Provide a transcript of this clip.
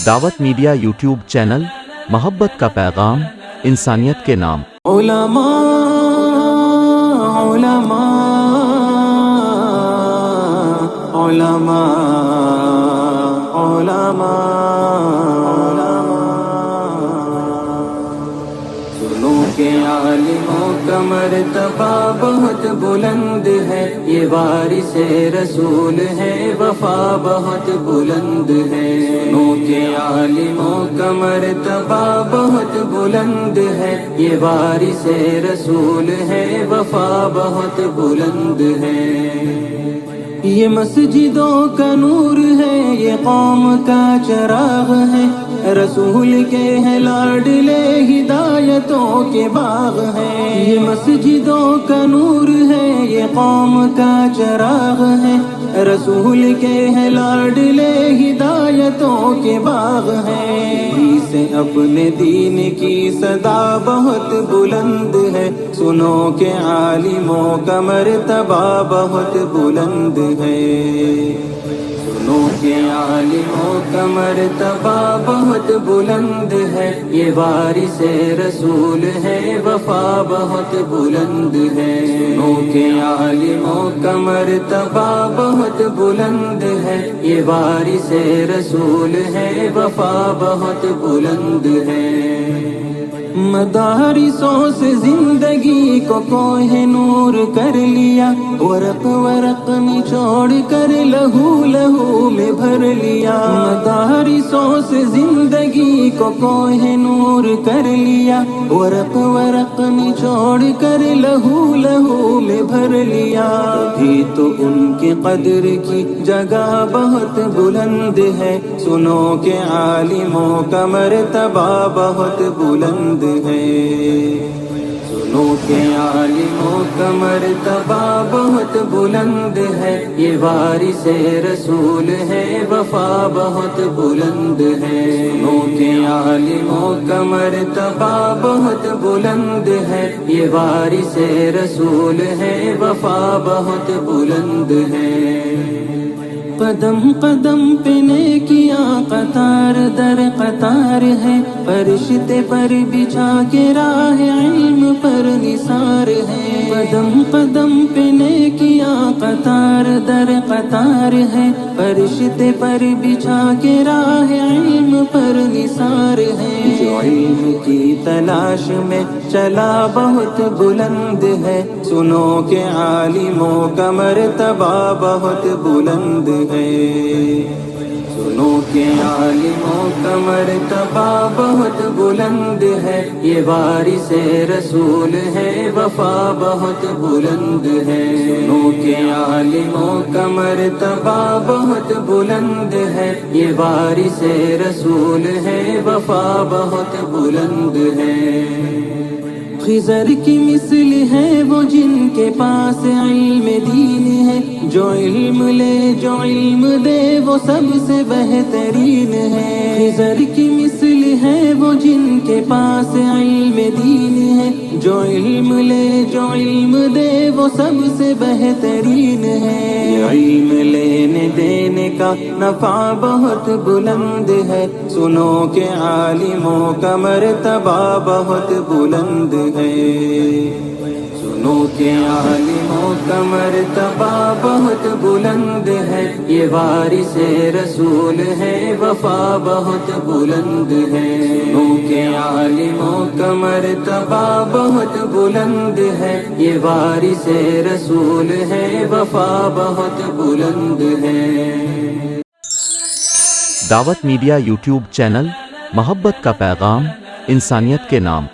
دعوت media YouTube channel, محبت کا پیغام، انسانیت کے نام۔ علماء علماء علماء علماء سنو کہ عالموں کا مرتبہ بہت بلند ہے، یہ وارث رسول ہے، وفا بہت بلند ہے۔ سنو کہ عالموں کا مرتبہ بہت بلند ہے، یہ وارث رسول ہے، وفا بہت بلند ہے۔ یہ مسجدوں کا نور ہے، یہ قوم کا چراغ ہے، رسول کے ہیں لاڈلے، ہدایتوں کے باغ ہیں۔ یہ مسجدوں کا نور ہے، یہ قوم کا چراغ ہے، رسول کے ہیں لاڈلے، ہدایتوں کے باغ ہیں۔ سے اپنے دین کی صدا بہت بلند ہے، سنو کہ عالموں کا مرتبہ بہت بلند ہے۔ سنو کہ عالموں کا مرتبہ بہت بلند ہے، یہ وارث رسول ہے، وفا بہت بلند ہے۔ سنو کہ عالموں کا مرتبہ بہت بلند ہے، یہ وارث رسول ہے، وفا بہت بلند ہے۔ مدارسوں سے زندگی کو کوہ نور کر لیا، ورق ورق نچوڑ کر لہو لہو میں بھر لیا۔ مدارسوں سے زندگی کو کوہ نور کر لیا، ورق ورق نچوڑ کر لہو لہو میں بھر لیا۔ بھی تو ان کی قدر کی جگہ بہت بلند ہے، سنو کہ عالموں کا مرتبہ بہت بلند ہے۔ سنو کہ عالموں کا مرتبہ بہت بلند ہے، یہ وارث رسول ہے، وفا بہت بلند ہے۔ سنو کہ عالموں کا مرتبہ بہت بلند ہے، یہ وارث رسول ہے، وفا بہت بلند ہے۔ قدم قدم پہ نیکیاں قطار در قطار ہے، فرشتے پر بچھا کے راہ علم پر نثار ہے۔ قدم قدم پہ نیکیاں قطار در قطار ہے، فرشتے پر بچھا کے راہ علم پر نثار ہے۔ جو علم کی تلاش میں چلا بہت بلند ہے، سنو کہ عالموں کا مرتبہ بہت بلند ہے۔ سنو کہ عالموں کا مرتبہ بہت بلند ہے، یہ وارث رسول ہے، وفا بہت بلند ہے۔ سنو کہ عالموں کا مرتبہ بہت بلند ہے، یہ وارث رسول ہے، وفا بہت بلند ہے۔ خضر کی مثل ہے وہ جن کے پاس علم دین ہے، جو علم لے جو علم دے وہ سب سے بہترین ہے۔ خضر کی مثل ہے وہ جن کے پاس علم دین ہے، جو علم لے جو علم دے وہ سب سے بہترین ہے۔ علم لینے دینے کا نفع بہت بلند ہے، سنو کہ عالموں کا مرتبہ بہت بلند ہے۔ سنو کہ عالموں کا مرتبہ بہت بلند ہے، یہ وارث رسول ہے، وفا بہت بلند ہے۔ سنو کہ عالموں کا مرتبہ بہت بلند ہے، یہ وارث رسول ہے، وفا بہت بلند ہے۔ دعوت میڈیا یوٹیوب چینل، محبت کا پیغام، انسانیت کے نام۔